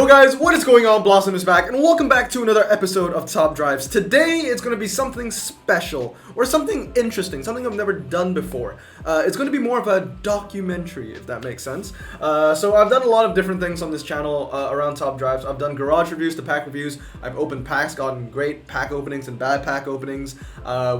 guys, what is going on? Blossom is back, and welcome back to another episode of Top Drives. Today, it's going to be something special, or something interesting, something I've never done before. It's going to be more of a documentary, if that makes sense. So I've done a lot of different things on this channel around Top Drives. I've done garage reviews to pack reviews. I've opened packs, gotten great pack openings and bad pack openings.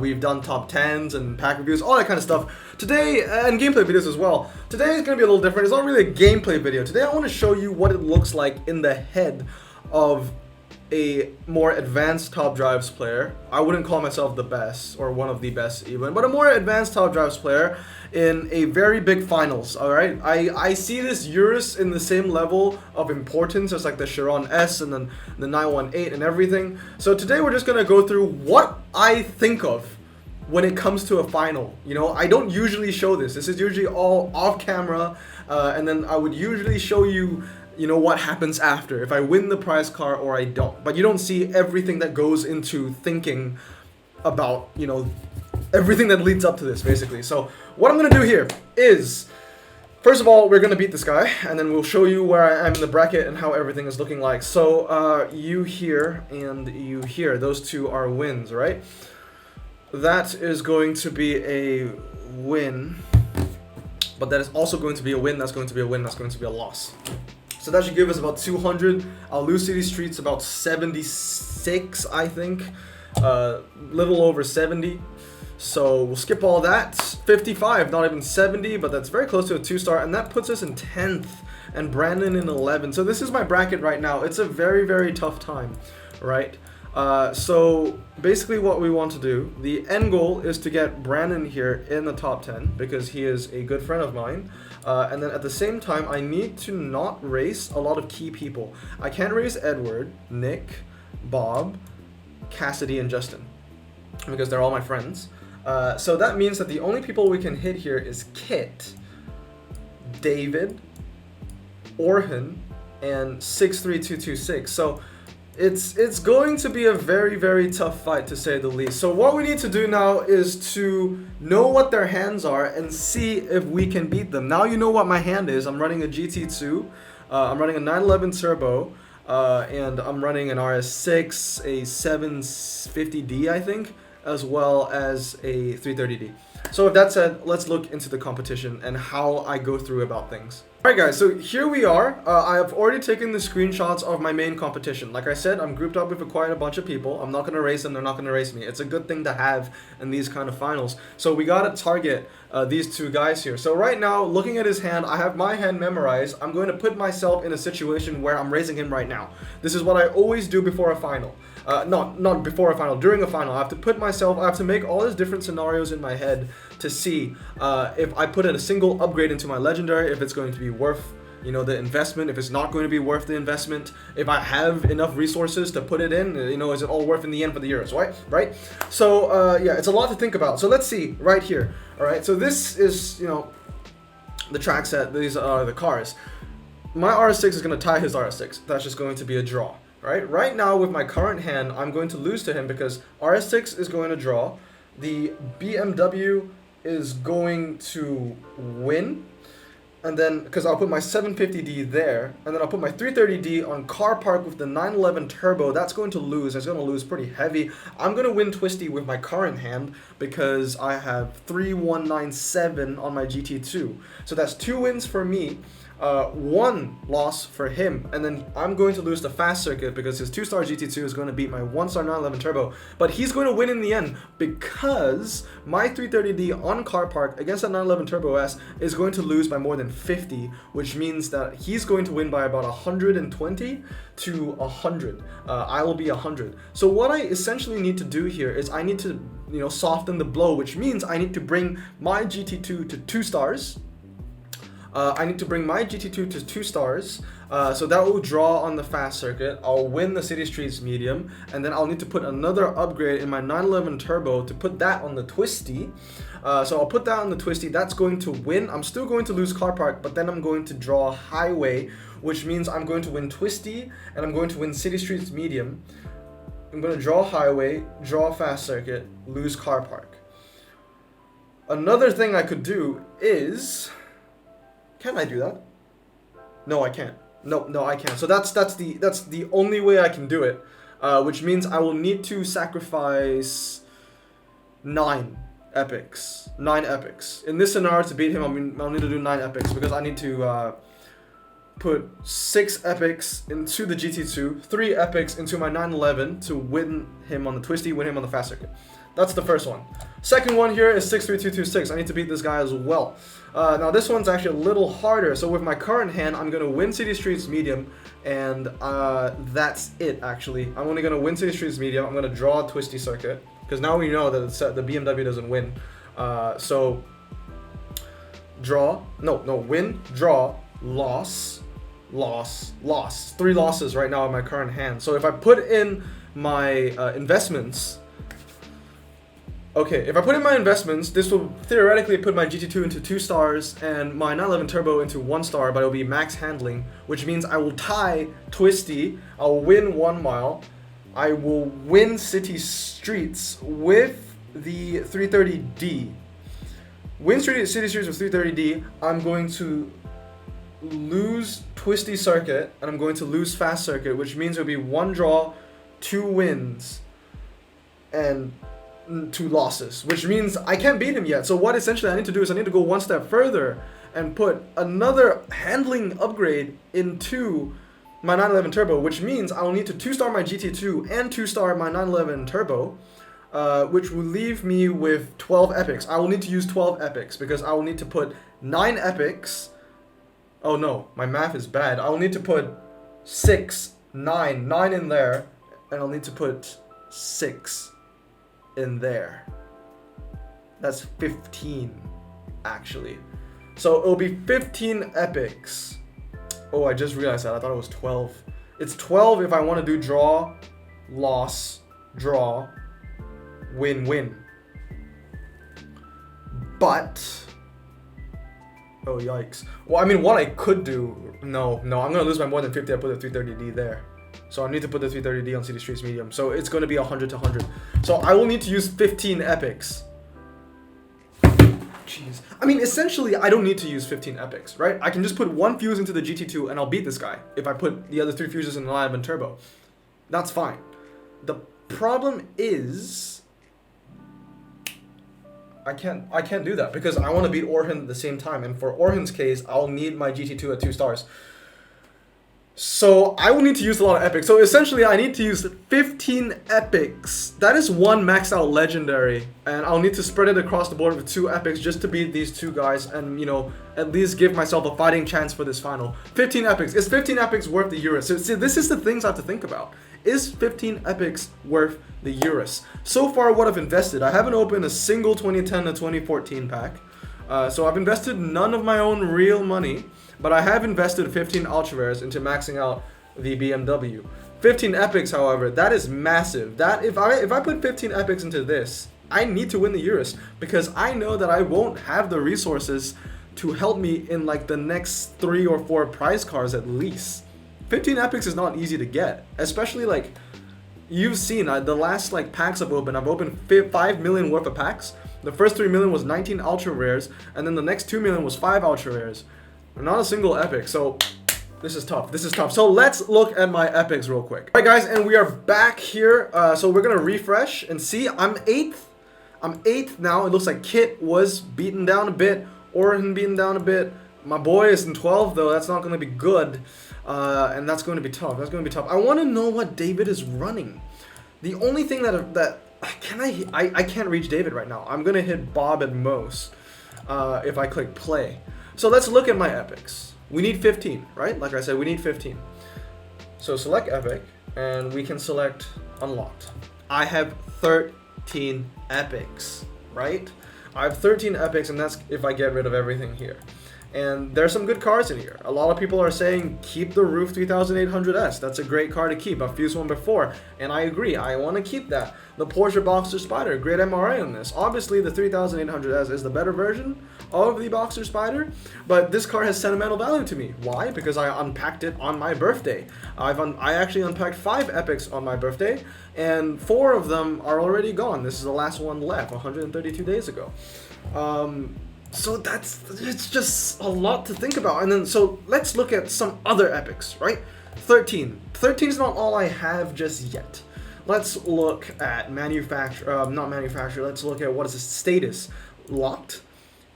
We've done top 10s and pack reviews, all that kind of stuff. Today, and gameplay videos as well. Today is going to be a little different. It's not really a gameplay video. Today I want to show you what it looks like in the head of a more advanced Top Drives player. I wouldn't call myself the best, or one of the best even, but a more advanced Top Drives player in a very big finals, alright? I see this Eurus in the same level of importance as like the Chiron S and then the 918 and everything. So today we're just going to go through what I think of when it comes to a final. You know, I don't usually show this. This is usually all off camera, and then I would usually show you, you know, what happens after, if I win the prize car or I don't. But you don't see everything that goes into thinking about, you know, everything that leads up to this, basically. So what I'm going to do here is, first of all, we're going to beat this guy, and then we'll show you where I am in the bracket and how everything is looking like. So you here and you here, those two are wins, right? That is going to be a win, but that is also going to be a win, that's going to be a win, that's going to be a loss. So that should give us about 200. I'll lose City Streets about 76, I think. Little over 70. So we'll skip all that. 55, not even 70, but that's very close to a 2-star, and that puts us in 10th, and Brandon in 11. So this is my bracket right now. It's a very, very tough time, right? So basically what we want to do, the end goal is to get Brandon here in the top 10 because he is a good friend of mine. And then at the same time, I need to not race a lot of key people. I can't race Edward, Nick, Bob, Cassidy, and Justin because they're all my friends. So that means that the only people we can hit here is Kit, David, Orhan, and 63226. So it's going to be a very, very tough fight, to say the least. So what we need to do now is to know what their hands are and see if we can beat them. Now you know what my hand is. I'm running a GT2, I'm running a 911 Turbo, and I'm running an RS6, a 750D, I think, as well as a 330D. So with that said, let's look into the competition and how I go through about things. Alright guys, so here we are. I have already taken the screenshots of my main competition. Like I said, I'm grouped up with quite a bunch of people. I'm not going to race them, they're not going to race me. It's a good thing to have in these kind of finals. So we got to target these two guys here. So right now, looking at his hand, I have my hand memorized. I'm going to put myself in a situation where I'm racing him right now. This is what I always do before a final. Not before a final, during a final. I have to put myself, I have to make all these different scenarios in my head to see if I put in a single upgrade into my legendary, if it's going to be worth, you know, the investment, if it's not going to be worth the investment, if I have enough resources to put it in, you know, is it all worth in the end for the Euros, right? So yeah, it's a lot to think about. So let's see right here. All right, so this is, you know, the track set. These are the cars. My RS6 is going to tie his RS6. That's just going to be a draw. Right now with my current hand, I'm going to lose to him because RS6 is going to draw. The BMW is going to win. And then, because I'll put my 750D there, and then I'll put my 330D on car park with the 911 Turbo. That's going to lose. It's going to lose pretty heavy. I'm going to win Twisty with my current hand because I have 3197 on my GT2. So that's 2 wins for me. 1 loss for him, and then I'm going to lose the fast circuit because his 2-star GT2 is going to beat my 1-star 911 Turbo, but he's going to win in the end because my 330D on car park against that 911 Turbo S is going to lose by more than 50, which means that he's going to win by about 120 to 100. I will be 100. So what I essentially need to do here is I need to, you know, soften the blow, which means I need to bring my GT2 to 2 stars. I need to bring my GT2 to 2 stars, so that will draw on the fast circuit. I'll win the City Streets medium, and then I'll need to put another upgrade in my 911 Turbo to put that on the Twisty. So I'll put that on the Twisty. That's going to win. I'm still going to lose car park, but then I'm going to draw highway, which means I'm going to win Twisty, and I'm going to win City Streets medium. I'm going to draw highway, draw fast circuit, lose car park. Another thing I could do is... Can I do that? No, I can't. No, I can't. So that's the only way I can do it, which means I will need to sacrifice 9 epics. 9 epics. In this scenario, to beat him, I'll need to do 9 epics because I need to put 6 epics into the GT2, 3 epics into my 911 to win him on the twisty, win him on the fast circuit. That's the first one. Second one here is 63226. I need to beat this guy as well. Now this one's actually a little harder. So with my current hand, I'm gonna win City Streets medium, and that's it. Actually, I'm only gonna win City Streets medium. I'm gonna draw a twisty circuit because now we know that the BMW doesn't win. So draw, win, draw, loss, loss, loss. 3 losses right now in my current hand. So if I put in my investments. Okay, if I put in my investments, this will theoretically put my GT2 into 2 stars and my 911 Turbo into 1 star, but it'll be max handling, which means I will tie Twisty, I'll win 1 mile, I will win City Streets with the 330D. Win City Streets with 330D, I'm going to lose Twisty Circuit, and I'm going to lose Fast Circuit, which means it'll be 1 draw, 2 wins, and 2 losses, which means I can't beat him yet. So what essentially I need to do is I need to go 1 step further and put another handling upgrade into my 911 Turbo, which means I'll need to 2-star my GT2 and 2-star my 911 Turbo, which will leave me with 12 epics. I will need to use 12 epics because I will need to put 9 epics. Oh no, my math is bad. I'll need to put 6, 9 in there, and I'll need to put 6 in there. That's 15 actually. So it'll be 15 epics. Oh, I just realized that. I thought it was 12. It's 12 if I want to do draw, loss, draw, win, win. But oh yikes. Well, I mean, what I could do, no, I'm gonna lose by more than 50. I put the 330D there. So I need to put the 330D on City Streets medium. So it's going to be 100 to 100. So I will need to use 15 epics. Jeez. I mean, essentially, I don't need to use 15 epics, right? I can just put 1 fuse into the GT2 and I'll beat this guy if I put the other 3 fuses in the 911 Turbo. That's fine. The problem is I can't do that because I want to beat Orhan at the same time. And for Orhan's case, I'll need my GT2 at 2 stars. So I will need to use a lot of epics. So essentially I need to use 15 epics. That is 1 maxed out legendary. And I'll need to spread it across the board with 2 epics just to beat these 2 guys and, you know, at least give myself a fighting chance for this final. 15 epics. Is 15 epics worth the Eurus? So see, this is the things I have to think about. Is 15 epics worth the Eurus? So far what I've invested, I haven't opened a single 2010 to 2014 pack. So I've invested none of my own real money. But I have invested 15 ultra rares into maxing out the BMW. 15 epics, however, that is massive. That if I put 15 epics into this, I need to win the Eurus because I know that I won't have the resources to help me in like the next 3 or 4 prize cards at least. 15 epics is not easy to get, especially like you've seen the last like packs I've opened 5 million worth of packs. The first 3 million was 19 ultra rares, and then the next 2 million was 5 ultra rares. Not a single epic, so this is tough. So let's look at my epics real quick. Alright guys, and we are back here. So we're gonna refresh and see. I'm 8th. I'm 8th now. It looks like Kit was beaten down a bit. Orhan beaten down a bit. My boy is in 12th though. That's not gonna be good. And that's going to be tough. I want to know what David is running. The only thing that I can't reach David right now. I'm gonna hit Bob at most if I click play. So let's look at my epics. We need 15, right? Like I said, we need 15. So select epic, and we can select unlocked. I have 13 epics, right? I have 13 epics, and that's if I get rid of everything here. And there's some good cards in here. A lot of people are saying keep the Roof 3800S. That's a great card to keep. I've used one before, and I agree. I want to keep that. The Porsche Boxer Spider, great MRA on this. Obviously, the 3800S is the better version of the Boxer Spider, but this card has sentimental value to me. Why? Because I unpacked it on my birthday. I actually unpacked 5 epics on my birthday, and 4 of them are already gone. This is the last one left, 132 days ago. So it's just a lot to think about. And then so let's look at some other epics, right? 13. 13 is not all I have just yet. Let's look at not manufacturer. Let's look at what is the status. Locked,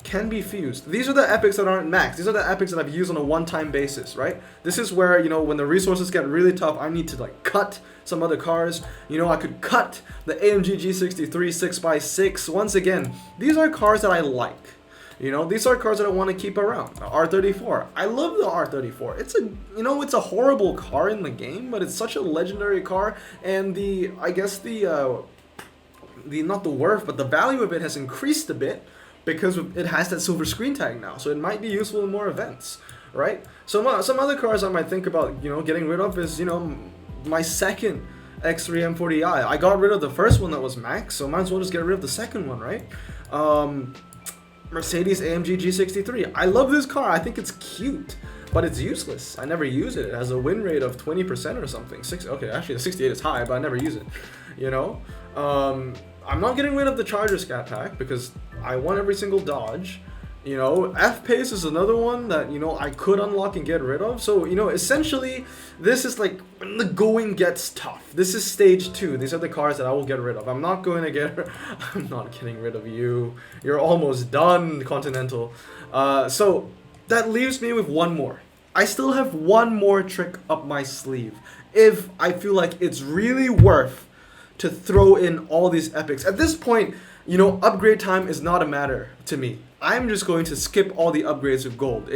can be fused. These are the epics that aren't maxed. These are the epics that I've used on a one-time basis, right? This is where, you know, when the resources get really tough, I need to like cut some other cars. You know, I could cut the AMG G63 6x6. Once again, these are cars that I like. You know, these are cars that I want to keep around. The R34. I love the R34. It's a, you know, it's a horrible car in the game, but it's such a legendary car, and I guess the not the worth, but the value of it has increased a bit because it has that silver screen tag now, so it might be useful in more events, right? So some other cars I might think about, you know, getting rid of is, you know, my second X3 M40i. I got rid of the first one that was max, so might as well just get rid of the second one, right? Mercedes AMG G63. I love this car. I think it's cute, but it's useless. I never use it. It has a win rate of 20% or something. Okay, actually the 68 is high, but I never use it. You know, I'm not getting rid of the Charger Scat Pack because I want every single Dodge. You know, F-Pace is another one that, you know, I could unlock and get rid of. So, you know, essentially, this is like when the going gets tough. This is stage 2. These are the cars that I will get rid of. I'm not getting rid of you. You're almost done, Continental. So, that leaves me with one more. I still have one more trick up my sleeve. If I feel like it's really worth to throw in all these epics. At this point, you know, upgrade time is not a matter to me. I'm just going to skip all the upgrades of gold.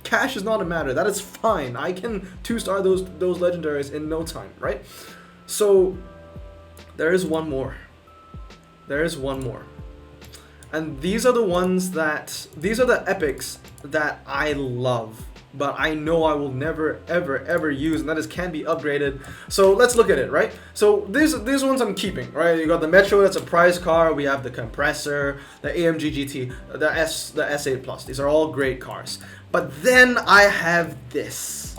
Cash is not a matter. That is fine. I can 2-star those legendaries in no time, right? So there is one more. There is one more. And these are the epics that I love, but I know I will never, ever use, and that is can be upgraded. So let's look at it, right? So these ones I'm keeping, right? You got the Metro, that's a prize car. We have the Compressor, the AMG GT, the S8 Plus. These are all great cars. But then I have this.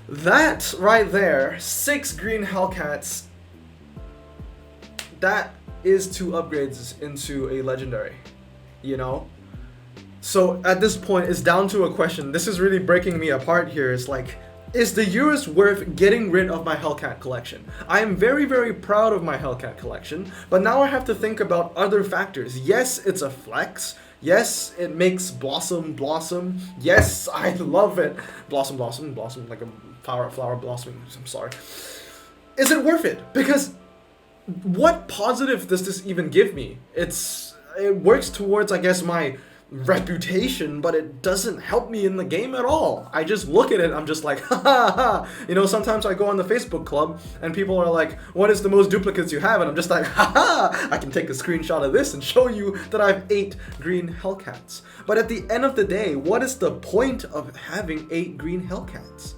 That right there, 6 green Hellcats. That is 2 upgrades into a legendary, you know? So at this point, it's down to a question. This is really breaking me apart here. It's like, is the Eurus worth getting rid of my Hellcat collection? I am very, very proud of my Hellcat collection, but now I have to think about other factors. Yes, it's a flex. Yes, it makes Blossom blossom. Yes, I love it. Blossom, blossom, blossom, like a flower blossoming. I'm sorry. Is it worth it? Because what positive does this even give me? It works towards, I guess, my reputation, but it doesn't help me in the game at all. I just look at it, I'm just like, ha ha ha. You know, sometimes I go on the Facebook club and people are like, what is the most duplicates you have? And I'm just like, ha ha, I can take a screenshot of this and show you that I have 8 green Hellcats. But at the end of the day, what is the point of having 8 green Hellcats?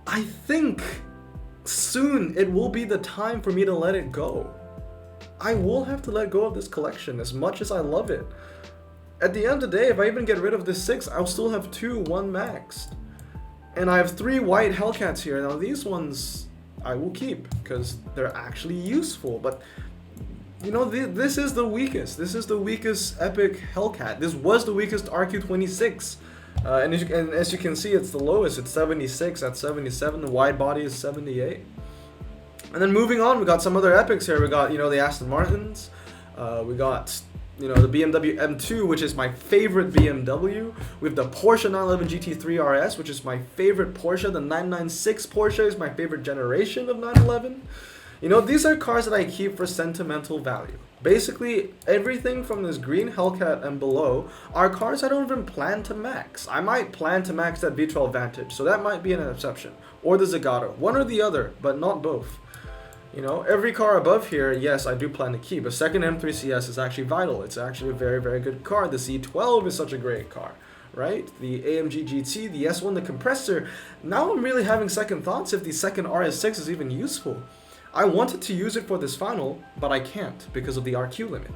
I think soon it will be the time for me to let it go. I will have to let go of this collection as much as I love it. At the end of the day, if I even get rid of this 6, I'll still have 2, 1 maxed. And I have 3 white Hellcats here. Now these ones I will keep because they're actually useful. But, you know, this is the weakest. This is the weakest epic Hellcat. This was the weakest RQ26. And as you can see, it's the lowest. It's 76 at 77. The wide body is 78. And then moving on, we got some other epics here. We got, you know, the Aston Martins. We got, you know, the BMW M2, which is my favorite BMW. We have the Porsche 911 GT3 RS, which is my favorite Porsche. The 996 Porsche is my favorite generation of 911. You know, these are cars that I keep for sentimental value. Basically, everything from this green Hellcat and below are cars I don't even plan to max. I might plan to max that V12 Vantage, so that might be an exception. Or the Zagato. One or the other, but not both. You know, every car above here, yes, I do plan to keep. A second M3 CS is actually vital. It's actually a very, very good car. The C12 is such a great car, right? The AMG GT, the S1, the Compressor. Now I'm really having second thoughts if the second RS6 is even useful. I wanted to use it for this final, but I can't because of the RQ limit.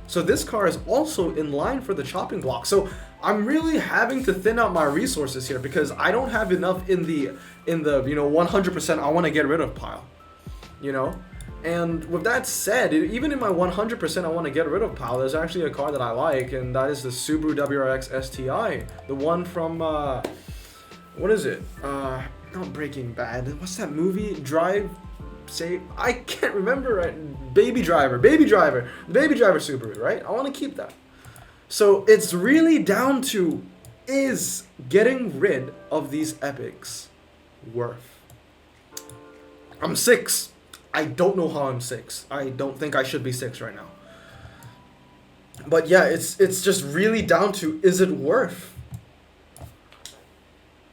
So this car is also in line for the chopping block. So I'm really having to thin out my resources here because I don't have enough in the you know, 100% I want to get rid of pile. you know. And with that said, even in my 100% I want to get rid of PAL, there's actually a car that I like, and that is the Subaru WRX STI. The one from, what is it? Not Breaking Bad. What's that movie? I can't remember right. Baby Driver. The Baby Driver Subaru, right? I want to keep that. So it's really down to, is getting rid of these epics worth? I'm 6. I don't know how I'm 6. I don't think I should be 6 right now. But yeah, it's just really down to, is it worth?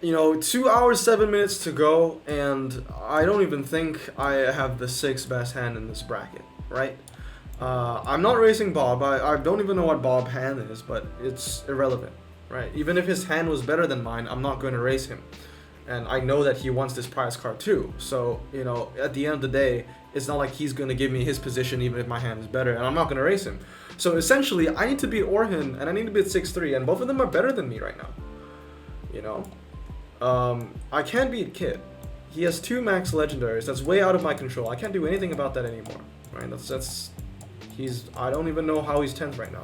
2 hours, 7 minutes to go, and I don't even think I have the 6th best hand in this bracket, right? I'm not racing Bob. I don't even know what Bob hand is, but it's irrelevant, right? Even if his hand was better than mine, I'm not going to race him. And I know that he wants this prize card too. So, at the end of the day, it's not like he's going to give me his position even if my hand is better, and I'm not going to race him. So essentially, I need to beat Orhan, and I need to beat 6-3, and both of them are better than me right now. I can't beat Kid. He has 2 max legendaries. That's way out of my control. I can't do anything about that anymore, right? I don't even know how he's 10th right now.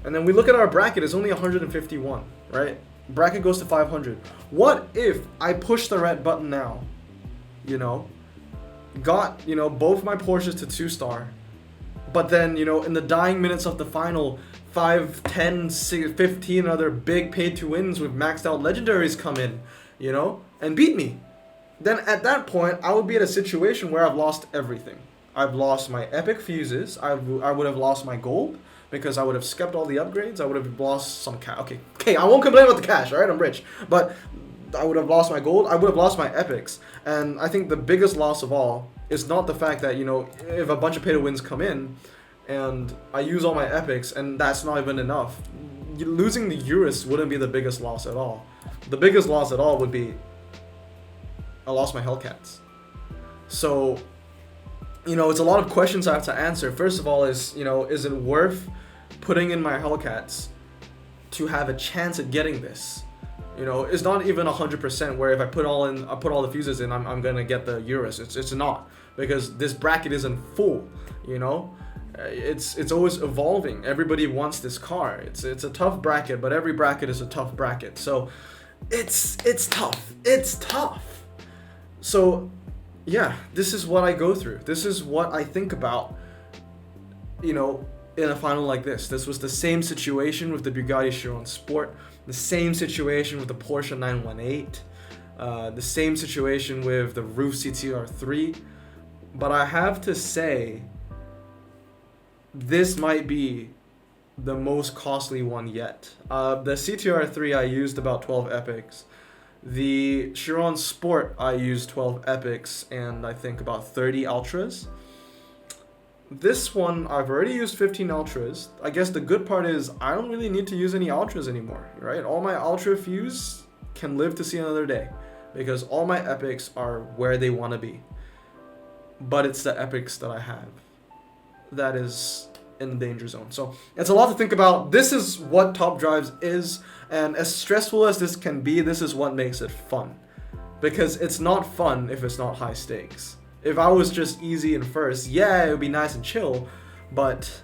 And then we look at our bracket, it's only 151, right? Bracket goes to 500. What if I push the red button now, got, both my Porsches to 2-star, but then, in the dying minutes of the final, 5, 10, 15 other big pay-to-wins with maxed out legendaries come in, and beat me. Then at that point, I would be in a situation where I've lost everything. I've lost my epic fuses, I would have lost my gold, because I would have skipped all the upgrades. I would have lost some cash. Okay, I won't complain about the cash, alright? I'm rich. But I would have lost my gold. I would have lost my epics. And I think the biggest loss of all is not the fact that, if a bunch of pay-to-wins come in and I use all my epics and that's not even enough, losing the Urus wouldn't be the biggest loss at all. The biggest loss at all would be I lost my Hellcats. So, it's a lot of questions I have to answer. First of all is it worth putting in my Hellcats to have a chance at getting this? It's not even 100% where if I put all the fuses in, I'm gonna get the Urus. It's not, because this bracket isn't full. It's always evolving. Everybody wants this car. It's a tough bracket, but every bracket is a tough bracket. So it's tough. It's tough. So yeah, this is what I go through. This is what I think about, in a final like this. This was the same situation with the Bugatti Chiron Sport, the same situation with the Porsche 918, the same situation with the Roof CTR3. But I have to say, this might be the most costly one yet. The CTR3 I used about 12 epics. The Chiron Sport I used 12 epics and I think about 30 ultras. This one I've already used 15 ultras. I guess the good part is I don't really need to use any ultras anymore, right? All my ultra fuse can live to see another day because all my epics are where they want to be. But it's the epics that I have that is in the danger zone. So it's a lot to think about. This is what Top Drives is, and as stressful as this can be, this is what makes it fun. Because it's not fun if it's not high stakes. If I was just easy in first, yeah, it would be nice and chill, but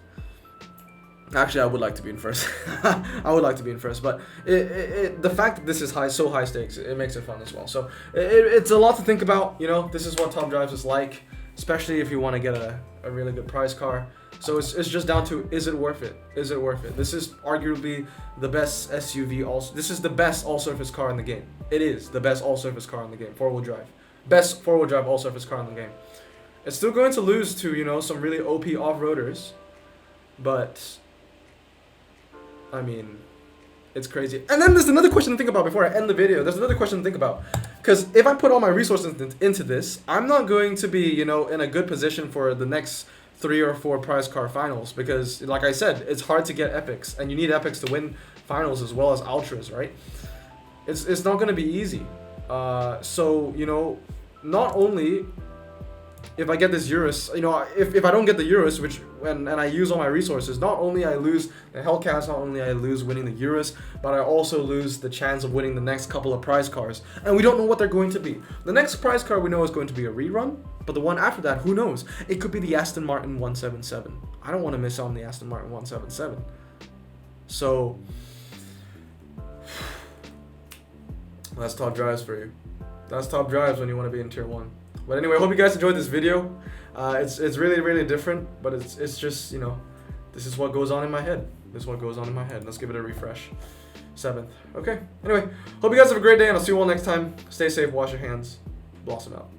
actually I would like to be in first. I would like to be in first, but the fact that this is so high stakes, it makes it fun as well. So it's a lot to think about. This is what Top Drives is like, especially if you want to get a really good prize car. So it's just down to, is it worth it? Is it worth it? This is arguably the best SUV. This is the best all-surface car in the game. It is the best all-surface car in the game, four-wheel drive. Best four-wheel drive all-surface car in the game. It's still going to lose to, some really OP off-roaders, but I mean, it's crazy. And then there's another question to think about before I end the video. There's another question to think about. Because if I put all my resources into this, I'm not going to be, in a good position for the next 3 or 4 prize car finals. Because, like I said, it's hard to get epics. And you need epics to win finals as well as ultras, right? It's not going to be easy. So, not only if I get this Eurus, you know, if I don't get the Eurus, which and I use all my resources, not only I lose the Hellcats, not only I lose winning the Eurus, but I also lose the chance of winning the next couple of prize cars. And we don't know what they're going to be. The next prize car we know is going to be a rerun, but the one after that, who knows? It could be the Aston Martin 177. I don't want to miss out on the Aston Martin 177. So that's top drives for you. That's top drives when you want to be in tier 1. But anyway, I hope you guys enjoyed this video. It's really, really different, but it's just, you know, this is what goes on in my head. This is what goes on in my head. Let's give it a refresh. 7th. Okay. Anyway, hope you guys have a great day, and I'll see you all next time. Stay safe, wash your hands. Blossom out.